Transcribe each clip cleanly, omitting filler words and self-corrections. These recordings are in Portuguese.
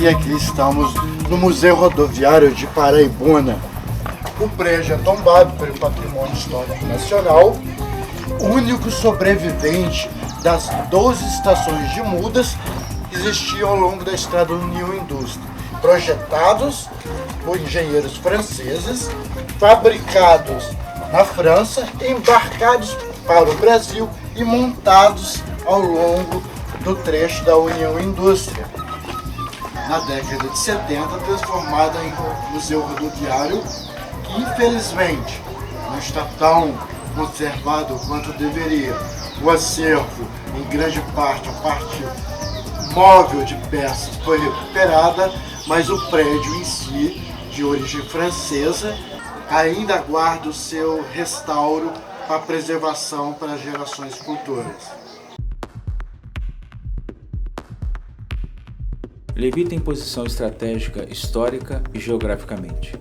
E aqui estamos no Museu Rodoviário de Paraibuna. O prédio é tombado pelo Patrimônio Histórico Nacional, o único sobrevivente das 12 estações de mudas que existiam ao longo da Estrada União-Indústria, projetados por engenheiros franceses, fabricados na França, embarcados para o Brasil e montados ao longo do trecho da União-Indústria. Na década de 70, transformada em museu rodoviário, que infelizmente não está tão conservado quanto deveria. O acervo, em grande parte, a parte móvel de peças foi recuperada, mas o prédio em si, de origem francesa, ainda aguarda o seu restauro para preservação para gerações futuras. Levi tem posição estratégica, histórica e geograficamente.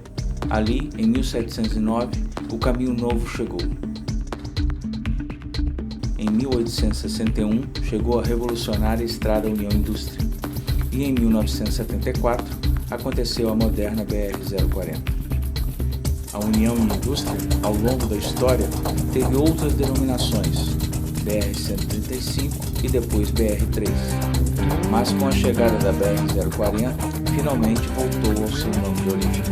Ali, em 1709, o Caminho Novo chegou. Em 1861, chegou a revolucionária Estrada União-Indústria. E em 1974, aconteceu a moderna BR-040. A União e Indústria, ao longo da história, teve outras denominações, BR-135 e depois BR-3. Mas com a chegada da BR-040, finalmente voltou ao seu nome de origem.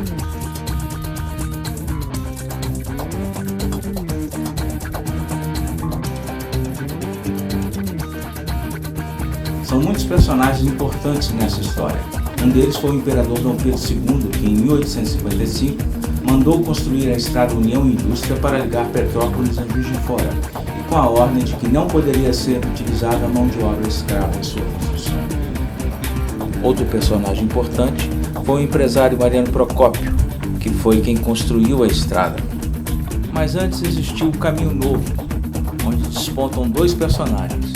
São muitos personagens importantes nessa história. Um deles foi o imperador Dom Pedro II, que em 1855 mandou construir a Estrada União e Indústria para ligar Petrópolis a Juiz de Fora, e com a ordem de que não poderia ser utilizada a mão de obra escrava em sua construção. Outro personagem importante foi o empresário Mariano Procópio, que foi quem construiu a estrada. Mas antes existiu o Caminho Novo, onde despontam dois personagens: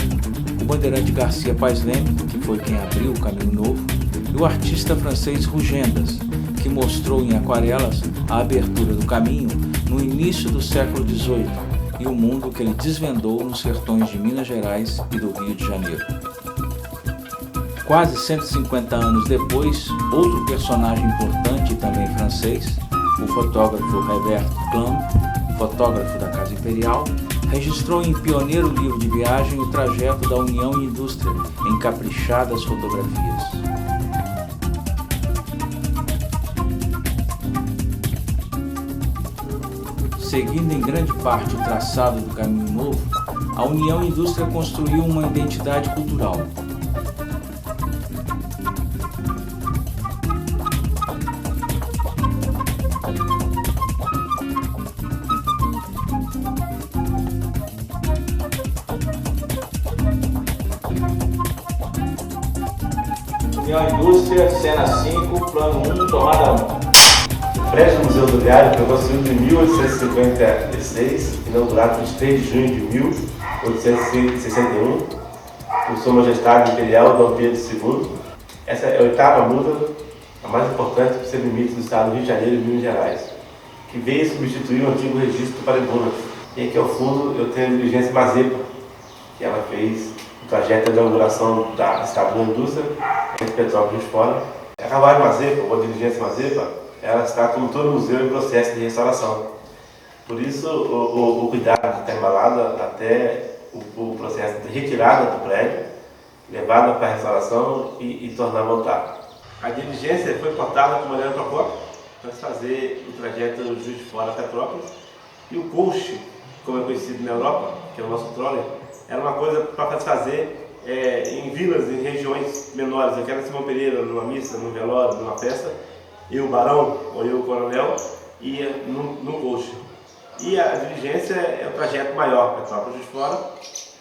o bandeirante Garcia Paes Leme, que foi quem abriu o Caminho Novo, e o artista francês Rugendas, que mostrou em aquarelas a abertura do caminho no início do século XVIII e o mundo que ele desvendou nos sertões de Minas Gerais e do Rio de Janeiro. Quase 150 anos depois, outro personagem importante e também francês, o fotógrafo Herbert Clam, fotógrafo da Casa Imperial, registrou em pioneiro livro de viagem o trajeto da União e Indústria em caprichadas fotografias. Seguindo em grande parte o traçado do Caminho Novo, a União e Indústria construiu uma identidade cultural. União e Indústria, cena 5, plano 1, tomada 1. O prédio do Museu Rodoviário foi construído em 1856, inaugurado em 3 de junho de 1861, por Sua Majestade Imperial Dom Pedro II. Essa é a 8ª muda, a mais importante por ser limite do estado do Rio de Janeiro e Minas Gerais, que veio substituir o antigo registro do Paraibuna. E aqui ao fundo eu tenho a diligência Mazepa, que ela fez o trajeto de inauguração da Estrada da Indústria entre Petrópolis e Fora. A carruagem Mazepa, ou a diligência Mazepa, ela está, como todo museu, em processo de restauração. Por isso, o cuidado de estar embalada até o processo de retirada do prédio, levada para a restauração e tornar a montar. A diligência foi portada por Mariano Procópio para fazer o trajeto do Juiz de Fora a Petrópolis. E o coach, como é conhecido na Europa, que é o nosso troller, era uma coisa para fazer em vilas, em regiões menores. Eu quero Simão Pereira numa missa, num velório, numa festa, eu o barão ou eu o coronel ia no coach. E a diligência é o trajeto maior, Petrópolis de Fora,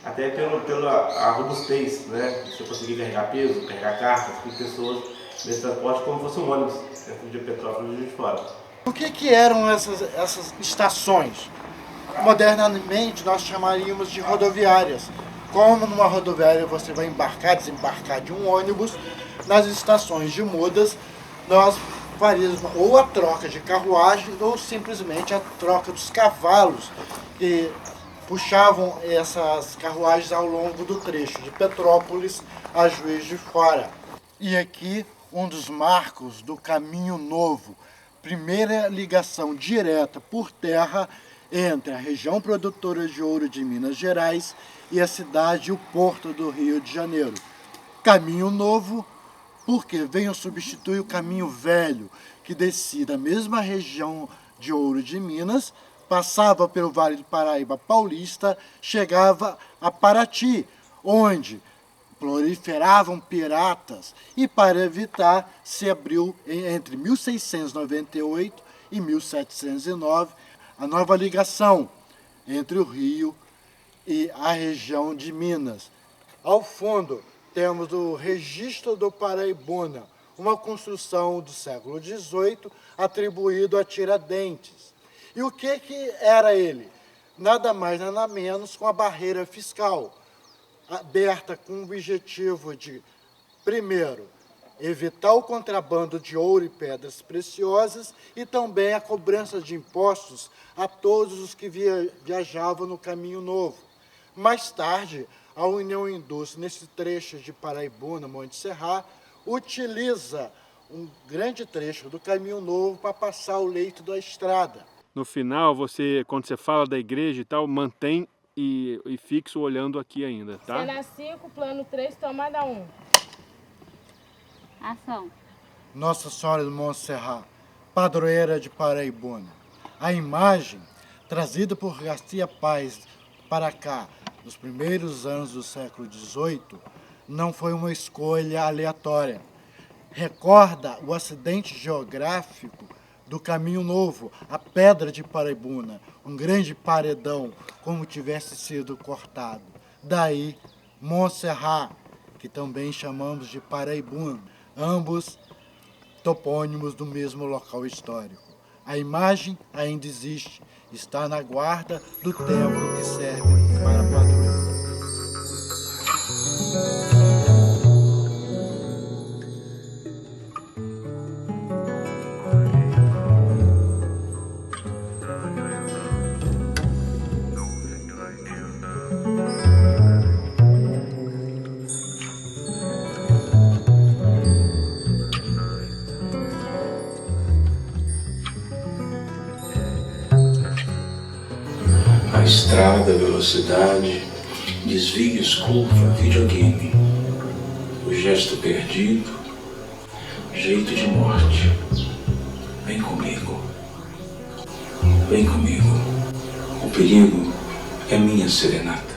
até pela robustez, né? Você conseguir carregar peso, carregar cartas, pessoas nesse transporte como fosse um ônibus dentro de Petrópolis de Fora. O que eram essas estações? Modernamente nós chamaríamos de rodoviárias. Como numa rodoviária você vai embarcar, desembarcar de um ônibus, nas estações de mudas nós faríamos ou a troca de carruagem ou simplesmente a troca dos cavalos que puxavam essas carruagens ao longo do trecho de Petrópolis a Juiz de Fora. E aqui um dos marcos do Caminho Novo, primeira ligação direta por terra entre a região produtora de ouro de Minas Gerais e a cidade e o porto do Rio de Janeiro. Caminho Novo porque veio substituir o Caminho Velho, que descia da mesma região de ouro de Minas, passava pelo Vale do Paraíba Paulista, chegava a Paraty, onde proliferavam piratas, e para evitar se abriu entre 1698 e 1709 a nova ligação entre o Rio e a região de Minas. Ao fundo temos o Registro do Paraibuna, uma construção do século XVIII atribuído a Tiradentes. E o que era ele? Nada mais, nada menos com a barreira fiscal, aberta com o objetivo de, primeiro, evitar o contrabando de ouro e pedras preciosas e também a cobrança de impostos a todos os que viajavam no Caminho Novo. Mais tarde, a União Indústria, nesse trecho de Paraibuna, Monte Serra, utiliza um grande trecho do Caminho Novo para passar o leito da estrada. No final, quando você fala da igreja e tal, mantém e fixo olhando aqui ainda, tá? Cena 5, plano 3, tomada 1. Ação. Nossa Senhora do Monte Serra, padroeira de Paraibuna. A imagem, trazida por Garcia Paz para cá, nos primeiros anos do século XVIII, não foi uma escolha aleatória. Recorda o acidente geográfico do Caminho Novo, a Pedra de Paraibuna, um grande paredão, como tivesse sido cortado. Daí, Montserrat, que também chamamos de Paraibuna, ambos topônimos do mesmo local histórico. A imagem ainda existe, está na guarda do templo que serve para a padroeira. Estrada, velocidade, desvios, curva, videogame, o gesto perdido, jeito de morte. Vem comigo, vem comigo. O perigo é minha serenata.